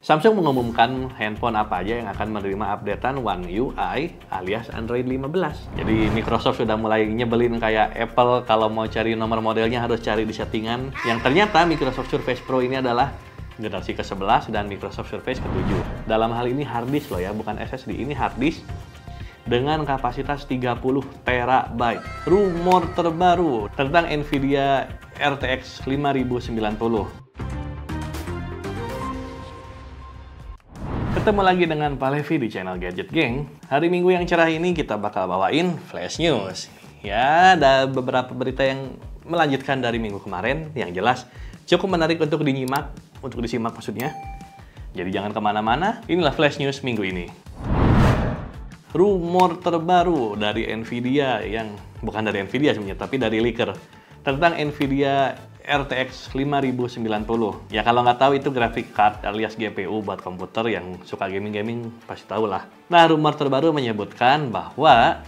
Samsung mengumumkan handphone apa aja yang akan menerima updatean One UI alias Android 15. Jadi Microsoft sudah mulai nyebelin kayak Apple kalau mau cari nomor modelnya harus cari di settingan. Yang ternyata Microsoft Surface Pro ini adalah generasi ke-11 dan Microsoft Surface ke-7. Dalam hal ini hard disk loh ya, bukan SSD. Ini hard disk dengan kapasitas 30 TB. Rumor terbaru tentang Nvidia RTX 5090. Ketemu lagi dengan Pak Levi di channel Gadget Gang. Hari Minggu yang cerah ini kita bakal bawain Flash News. Ya, ada beberapa berita yang melanjutkan dari minggu kemarin. Yang jelas cukup menarik untuk disimak maksudnya. Jadi jangan kemana-mana, inilah Flash News minggu ini. Rumor terbaru dari Nvidia yang bukan dari Nvidia sebenarnya, tapi dari leaker tentang Nvidia RTX 5090. Ya kalau nggak tahu itu graphic card alias GPU buat komputer yang suka gaming-gaming pasti tahu lah. Nah, rumor terbaru menyebutkan bahwa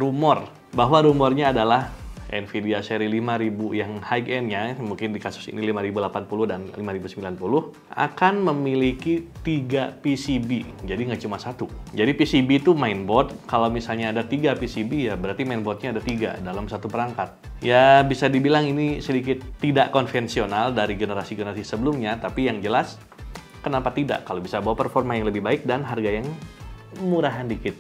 rumornya adalah Nvidia seri 5000 yang high-end-nya, mungkin di kasus ini 5080 dan 5090, akan memiliki 3 PCB. Jadi nggak cuma satu. Jadi PCB itu mainboard. Kalau misalnya ada 3 PCB, ya berarti mainboardnya ada 3 dalam satu perangkat. Ya bisa dibilang ini sedikit tidak konvensional dari generasi-generasi sebelumnya, tapi yang jelas kenapa tidak kalau bisa bawa performa yang lebih baik dan harga yang murahan dikit.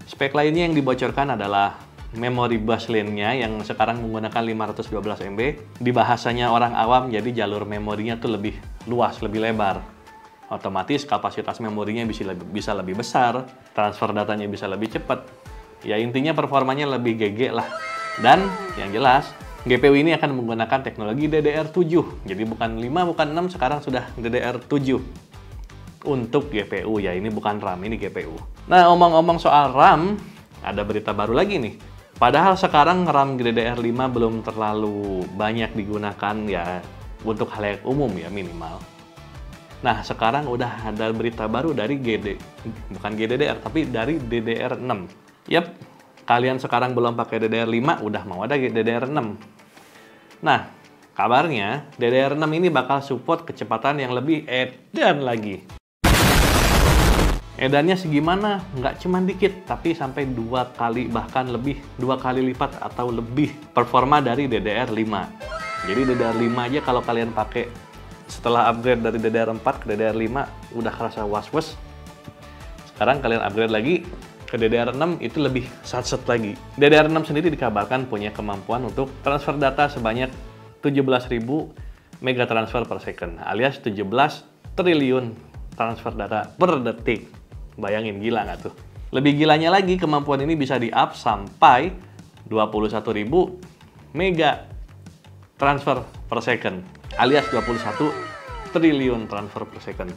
Spek lainnya yang dibocorkan adalah memori bus lane-nya yang sekarang menggunakan 512 MB. Di bahasanya orang awam, jadi jalur memorinya tuh lebih luas, lebih lebar. Otomatis kapasitas memorinya bisa lebih besar, transfer datanya bisa lebih cepat. Ya intinya performanya lebih GG lah. Dan yang jelas, GPU ini akan menggunakan teknologi DDR7. Jadi bukan 5, bukan 6, sekarang sudah DDR7. Untuk GPU ya, ini bukan RAM, ini GPU. Nah, omong-omong soal RAM, ada berita baru lagi nih. Padahal sekarang RAM DDR5 belum terlalu banyak digunakan ya untuk halayak umum ya minimal. Nah, sekarang udah ada berita baru dari bukan GDDR tapi dari DDR6. Yap, kalian sekarang belum pakai DDR5 udah mau ada DDR6. Nah, kabarnya DDR6 ini bakal support kecepatan yang lebih edan lagi. Edannya segimana? Nggak cuma dikit, tapi sampai 2 kali, bahkan lebih 2 kali lipat atau lebih performa dari DDR5. Jadi DDR5 aja kalau kalian pakai setelah upgrade dari DDR4 ke DDR5 udah kerasa was-was. Sekarang kalian upgrade lagi ke DDR6 itu lebih satset lagi. DDR6 sendiri dikabarkan punya kemampuan untuk transfer data sebanyak 17.000 mega transfer per second, alias 17 triliun transfer data per detik. Bayangin, gila nggak tuh? Lebih gilanya lagi, kemampuan ini bisa di-up sampai 21.000 mega transfer per second, alias 21 triliun transfer per second.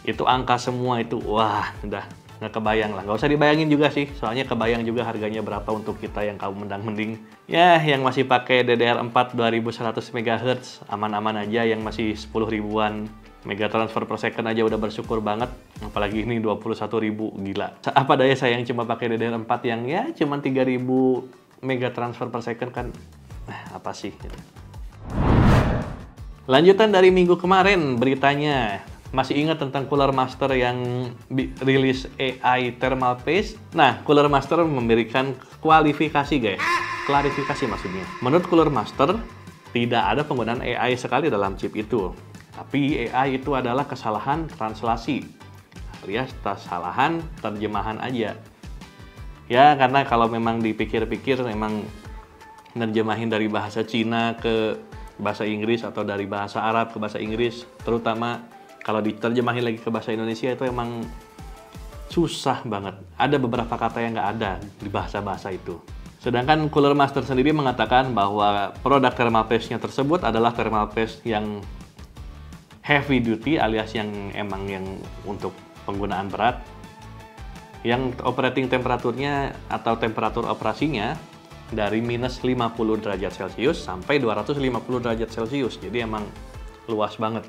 Itu angka semua itu, wah, udah nggak kebayang lah. Nggak usah dibayangin juga sih, soalnya kebayang juga harganya berapa untuk kita yang kaum mendang-mending. Ya, yang masih pakai DDR4 2100 MHz, aman-aman aja. Yang masih 10 ribuan mega transfer per second aja udah bersyukur banget. Apalagi ini 21.000, gila. Apa daya saya yang cuma pakai DDR4 yang ya cuma 3.000 mega transfer per second kan. Apa sih gitu. Lanjutan dari minggu kemarin beritanya. Masih ingat tentang Cooler Master yang rilis AI Thermal Paste? Nah, Cooler Master memberikan kualifikasi guys. Klarifikasi maksudnya. Menurut Cooler Master, tidak ada penggunaan AI sekali dalam chip itu. Tapi AI itu adalah kesalahan translasi, alias kesalahan terjemahan aja. Ya, karena kalau memang dipikir-pikir, memang nerjemahin dari bahasa Cina ke bahasa Inggris atau dari bahasa Arab ke bahasa Inggris, terutama kalau diterjemahin lagi ke bahasa Indonesia itu emang susah banget. Ada beberapa kata yang nggak ada di bahasa-bahasa itu. Sedangkan Cooler Master sendiri mengatakan bahwa produk thermal paste-nya tersebut adalah thermal paste yang heavy duty alias yang untuk penggunaan berat, yang operating temperaturnya atau temperatur operasinya dari minus 50 derajat Celcius sampai 250 derajat Celcius. Jadi emang luas banget.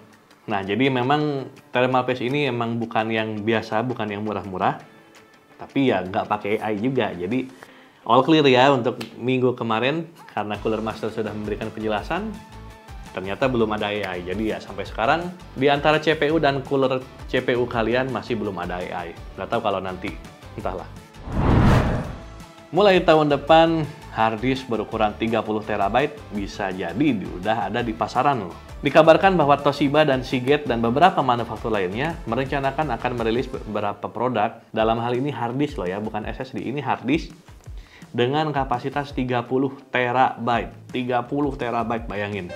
Nah, jadi memang thermal paste ini emang bukan yang biasa, bukan yang murah-murah, tapi ya nggak pakai AI juga. Jadi all clear ya untuk minggu kemarin, karena Cooler Master sudah memberikan penjelasan. ternyata belum ada AI. Jadi ya sampai sekarang di antara CPU dan cooler CPU kalian masih belum ada AI. Nggak tahu kalau nanti, entahlah. Mulai tahun depan, hard disk berukuran 30 TB bisa jadi udah ada di pasaran loh. Dikabarkan bahwa Toshiba dan Seagate dan beberapa manufaktur lainnya merencanakan akan merilis beberapa produk, dalam hal ini hard disk loh ya, bukan SSD, ini hard disk dengan kapasitas 30 TB. 30 TB, bayangin.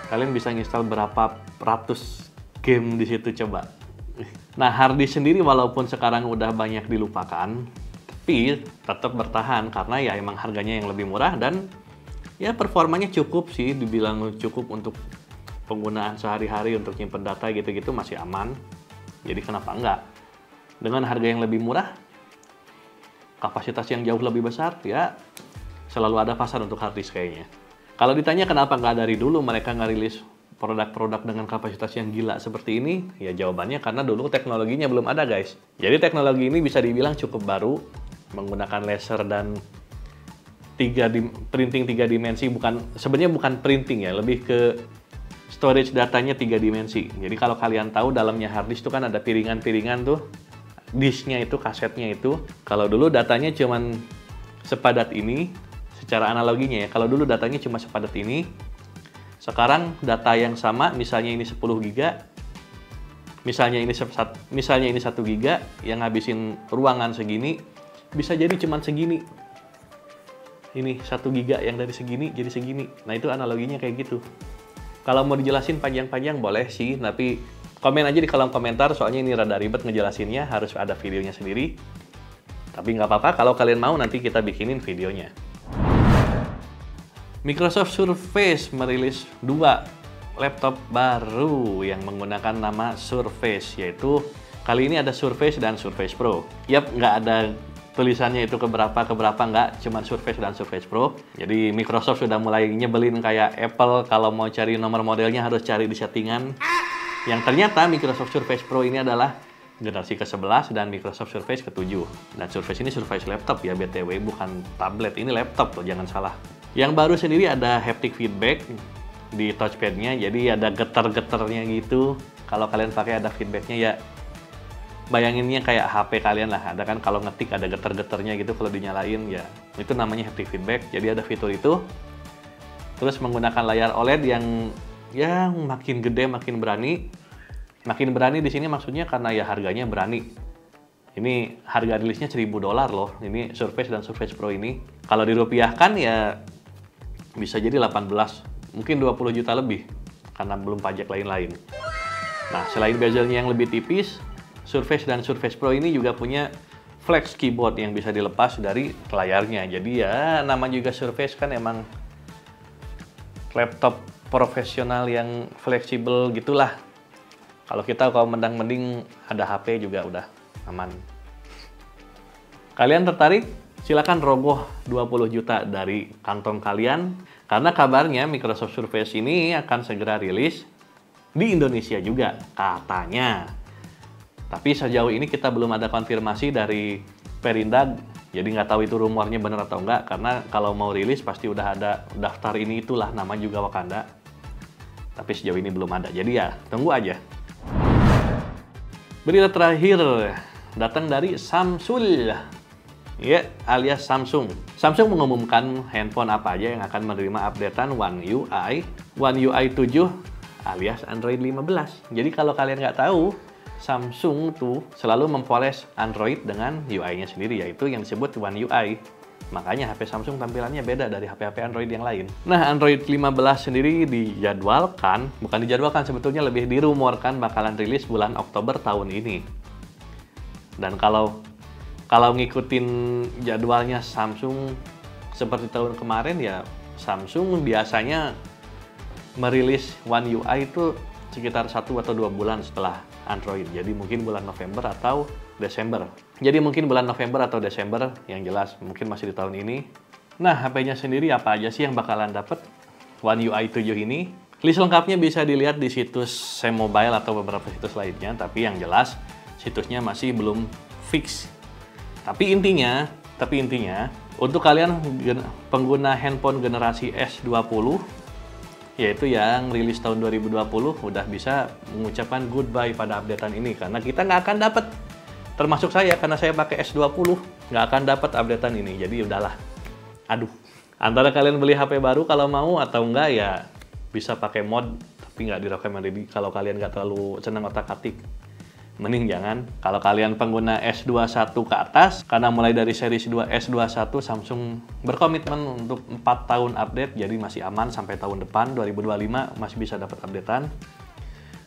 Kalian bisa install berapa ratus game di situ coba. Nah, hard disk sendiri walaupun sekarang udah banyak dilupakan, tapi tetap bertahan karena ya emang harganya yang lebih murah dan ya performanya cukup sih, dibilang cukup untuk penggunaan sehari-hari untuk nyimpen data gitu-gitu masih aman. Jadi kenapa enggak? Dengan harga yang lebih murah, kapasitas yang jauh lebih besar, ya selalu ada pasar untuk hard disk kayaknya. Kalau ditanya kenapa nggak dari dulu mereka ngerilis produk-produk dengan kapasitas yang gila seperti ini, ya jawabannya karena dulu teknologinya belum ada guys. Jadi teknologi ini bisa dibilang cukup baru, menggunakan laser dan printing 3 dimensi, sebenarnya bukan printing ya, lebih ke storage datanya 3 dimensi. Jadi kalau kalian tahu dalamnya hard disk itu kan ada piringan-piringan tuh, disknya itu, kasetnya itu. Kalau dulu datanya cuman sepadat ini, secara analoginya ya, kalau dulu datanya cuma sepadat ini, sekarang data yang sama, misalnya ini 10 GB, misalnya ini 1 GB, yang ngabisin ruangan segini, bisa jadi cuman segini. Ini 1 GB yang dari segini jadi segini. Nah itu analoginya kayak gitu. Kalau mau dijelasin panjang-panjang boleh sih, tapi komen aja di kolom komentar, soalnya ini rada ribet ngejelasinnya, harus ada videonya sendiri. Tapi nggak apa-apa, kalau kalian mau nanti kita bikinin videonya. Microsoft Surface merilis 2 laptop baru yang menggunakan nama Surface, yaitu kali ini ada Surface dan Surface Pro. Yap, nggak ada tulisannya itu keberapa nggak, cuman Surface dan Surface Pro. Jadi Microsoft sudah mulai nyebelin kayak Apple kalau mau cari nomor modelnya harus cari di settingan. Yang ternyata Microsoft Surface Pro ini adalah generasi ke-11 dan Microsoft Surface ke-7. Dan Surface ini Surface laptop ya BTW, bukan tablet, ini laptop loh, jangan salah. Yang baru sendiri ada haptic feedback di touchpadnya, jadi ada getar-getarnya gitu. Kalau kalian pakai ada feedbacknya ya, bayanginnya kayak HP kalian lah, ada kan kalau ngetik ada getar-getarnya gitu kalau dinyalain, ya itu namanya haptic feedback. Jadi ada fitur itu. Terus menggunakan layar OLED yang ya makin gede makin berani. Makin berani di sini maksudnya karena ya harganya berani. Ini harga rilisnya $1.000 loh. Ini Surface dan Surface Pro ini. Kalau dirupiahkan ya bisa jadi 18, mungkin 20 juta lebih karena belum pajak lain-lain. Nah, selain bezelnya yang lebih tipis, Surface dan Surface Pro ini juga punya flex keyboard yang bisa dilepas dari layarnya. Jadi ya nama juga Surface kan emang laptop profesional yang fleksibel gitulah. Kalau kita mending ada HP juga udah aman. Kalian tertarik? Silakan rogoh 20 juta dari kantong kalian, karena kabarnya Microsoft Surface ini akan segera rilis di Indonesia juga, katanya. Tapi sejauh ini kita belum ada konfirmasi dari Perindag, jadi nggak tahu itu rumornya benar atau enggak, karena kalau mau rilis pasti udah ada daftar ini itulah, nama juga Wakanda. Tapi sejauh ini belum ada, jadi ya tunggu aja. Berita terakhir datang dari Samsung, ya, alias Samsung. Samsung mengumumkan handphone apa aja yang akan menerima updatean One UI 7 alias Android 15. Jadi kalau kalian nggak tahu, Samsung tuh selalu mempoles Android dengan UI-nya sendiri, yaitu yang disebut One UI. Makanya HP Samsung tampilannya beda dari HP-HP Android yang lain. Nah, Android 15 sendiri bukan dijadwalkan, sebetulnya lebih dirumorkan bakalan rilis bulan Oktober tahun ini. Dan kalau ngikutin jadwalnya Samsung seperti tahun kemarin ya, Samsung biasanya merilis One UI itu sekitar 1 atau 2 bulan setelah Android. Jadi mungkin bulan November atau Desember. Jadi mungkin bulan November atau Desember, yang jelas mungkin masih di tahun ini. Nah, HP-nya sendiri apa aja sih yang bakalan dapet One UI 7 ini? List lengkapnya bisa dilihat di situs Sam Mobile atau beberapa situs lainnya, tapi yang jelas situsnya masih belum fix. Tapi intinya, untuk kalian pengguna handphone generasi S20, yaitu yang rilis tahun 2020 udah bisa mengucapkan goodbye pada updatean ini, karena kita nggak akan dapat, termasuk saya karena saya pakai S20 nggak akan dapat updatean ini. Jadi udahlah, aduh, antara kalian beli HP baru kalau mau atau enggak ya bisa pakai mod, tapi nggak direkomendasi kalau kalian nggak terlalu senang otak-atik. Mending jangan. Kalau kalian pengguna S21 ke atas, karena mulai dari series 2 S21 Samsung berkomitmen untuk 4 tahun update, jadi masih aman sampai tahun depan 2025 masih bisa dapat updatean.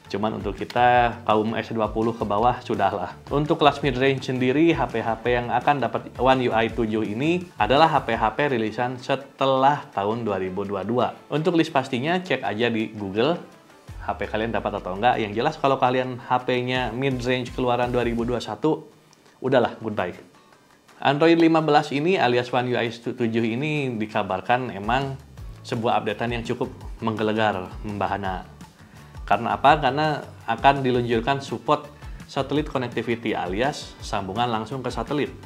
Cuman untuk kita kaum S20 ke bawah sudahlah. Untuk kelas mid-range sendiri, HP-HP yang akan dapat One UI 7 ini adalah HP-HP rilisan setelah tahun 2022. Untuk list pastinya cek aja di Google. HP kalian dapat atau enggak. Yang jelas kalau kalian HP-nya mid-range keluaran 2021, udahlah, goodbye. Android 15 ini alias One UI 7 ini dikabarkan emang sebuah updatean yang cukup menggelegar, membahana. Karena apa? Karena akan diluncurkan support satellite connectivity alias sambungan langsung ke satelit.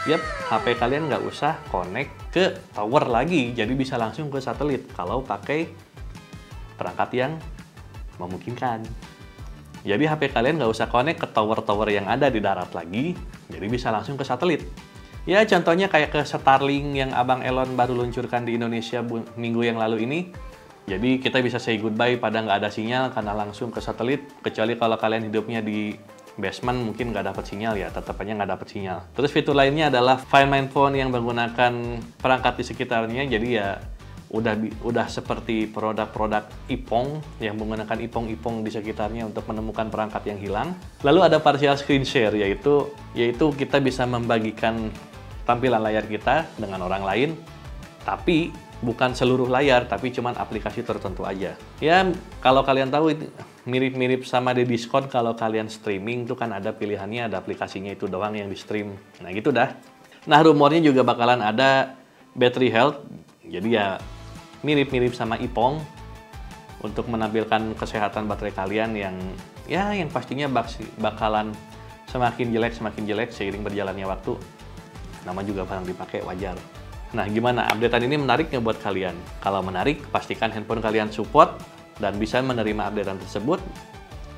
Yap, HP kalian nggak usah connect ke tower lagi, jadi bisa langsung ke satelit kalau pakai perangkat yang memungkinkan. Jadi HP kalian nggak usah connect ke tower-tower yang ada di darat lagi, jadi bisa langsung ke satelit. Ya contohnya kayak ke Starlink yang Abang Elon baru luncurkan di Indonesia minggu yang lalu ini. Jadi kita bisa say goodbye pada nggak ada sinyal karena langsung ke satelit. Kecuali kalau kalian hidupnya di basement mungkin nggak dapat sinyal ya, tetap aja nggak dapat sinyal. Terus fitur lainnya adalah Find My Phone yang menggunakan perangkat di sekitarnya, jadi ya udah seperti produk-produk Ipong yang menggunakan ipong-ipong di sekitarnya untuk menemukan perangkat yang hilang. Lalu ada partial screen share, yaitu kita bisa membagikan tampilan layar kita dengan orang lain, tapi bukan seluruh layar, tapi cuman aplikasi tertentu aja. Ya, kalau kalian tahu itu mirip-mirip sama di Discord, kalau kalian streaming tuh kan ada pilihannya, ada aplikasinya itu doang yang di stream. Nah gitu dah. Nah rumornya juga bakalan ada battery health, jadi ya mirip-mirip sama Ipong untuk menampilkan kesehatan baterai kalian yang pastinya bakalan semakin jelek seiring berjalannya waktu. Nama juga barang dipakai, wajar. Nah, gimana? Updatean ini menarik nggak buat kalian? Kalau menarik, pastikan handphone kalian support dan bisa menerima updatean tersebut.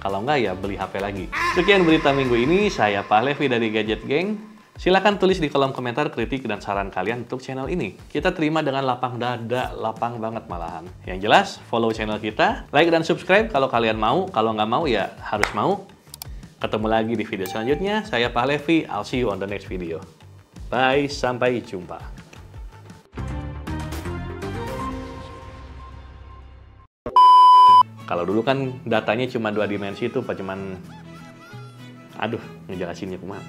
Kalau nggak, ya beli HP lagi. Sekian berita minggu ini, saya Pak Levi dari Gadget Gang. Silahkan tulis di kolom komentar kritik dan saran kalian untuk channel ini. Kita terima dengan lapang dada, lapang banget malahan. Yang jelas, follow channel kita, like dan subscribe kalau kalian mau. Kalau nggak mau, ya harus mau. Ketemu lagi di video selanjutnya. Saya Pak Levi, I'll see you on the next video. Bye, sampai jumpa. Kalau dulu kan datanya cuma 2 dimensi itu, cuman aduh, ngejelasinnya kumaha.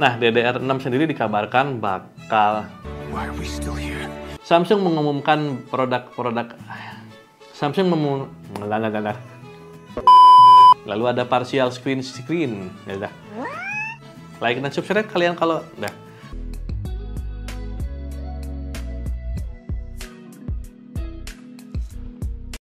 Nah, DDR6 sendiri dikabarkan bakal Samsung mengumumkan lalu ada partial screen. Ya udah. Like dan subscribe kalian kalau udah.